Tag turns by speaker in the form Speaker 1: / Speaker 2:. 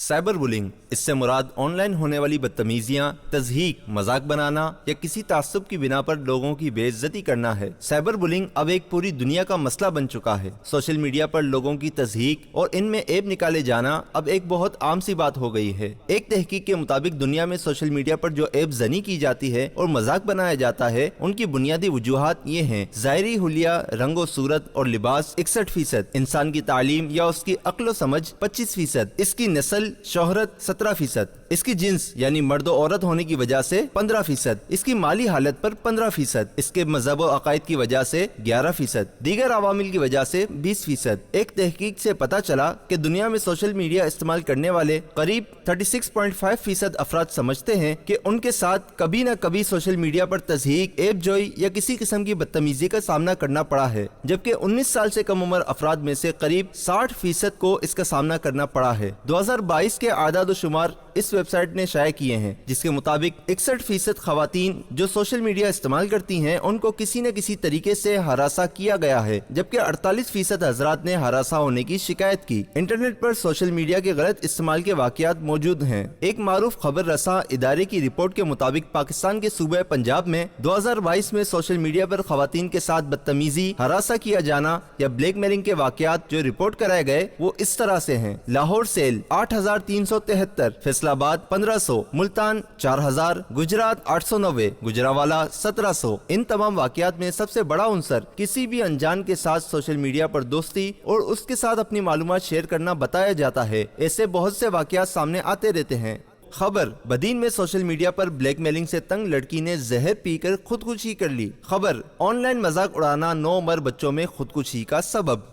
Speaker 1: Cyber bullying, इससे मुराद online होने वाली बदतमीजियां, तज़हीक, मजाक बनाना या किसी तासुब की बिना पर लोगों की बेइज्जती करना है। साइबर बुलिंग अब एक पूरी दुनिया का मसला बन चुका है। सोशल मीडिया पर लोगों की तज़हीक और इनमें ऐब निकाले जाना अब एक बहुत आम सी बात हो गई है। एक तहकीक के मुताबिक दुनिया में सोशल मीडिया पर जो ऐब जनी की जाती है और मजाक बनाया जाता है, उनकी बुनियादी वजूहात ये हैं: ज़ाहिरी हुलिया, रंगो सूरत और लिबास 61%, इंसान की तालीम या उसकी अक्ल समझ 25%, इसकी नस्ल शोहरत 17%, इसकी जिन्स यानी मर्द और औरत होने की वजह से 15%, इसकी माली हालत पर 15%, इसके मजहब और अकायद की वजह से 11%, दीगर अवामिल की वजह से 20%। एक तहकीक से पता चला कि दुनिया में सोशल मीडिया इस्तेमाल करने वाले करीब 36.5% अफराद समझते हैं कि उनके साथ कभी न कभी सोशल मीडिया पर तज़हीक, ऐब जोई या किसी किस्म की बदतमीजी का सामना करना पड़ा है, जबकि 19 साल से कम उम्र अफराद में से करीब 60% को इसका सामना करना पड़ा है। 2022 के आदाद शुमार इस वेबसाइट ने शाया किए हैं, जिसके मुताबिक 61% खवातीन जो सोशल मीडिया इस्तेमाल करती हैं उनको किसी न किसी तरीके से हरासा किया गया है, जबकि 48% हजरात ने हरासा होने की शिकायत की। इंटरनेट पर सोशल मीडिया के गलत इस्तेमाल के वाकयात मौजूद हैं। एक मारूफ खबर रसा इदारे की रिपोर्ट के मुताबिक पाकिस्तान के सूबे पंजाब में 2022 में सोशल मीडिया पर खवातीन के साथ बदतमीजी, हरासा किया जाना या ब्लैकमेलिंग के वाकयात जो रिपोर्ट कराए गए वो इस तरह से हैं: लाहौर सेल 8373, फैसलाबाद 1500, मुल्तान 4000, गुजरात 890, गुजरावाला 1700। इन तमाम वाकयात में सबसे बड़ा अंसर किसी भी अनजान के साथ सोशल मीडिया पर दोस्ती और उसके साथ अपनी मालूमात शेयर करना बताया जाता है। ऐसे बहुत से वाकयात सामने आते रहते हैं। खबर: बदीन में सोशल मीडिया पर ब्लैकमेलिंग से तंग लड़की ने जहर पीकर खुदकुशी कर ली। खबर: ऑनलाइन मजाक उड़ाना 9 उम्र बच्चों में खुदकुशी का सबब।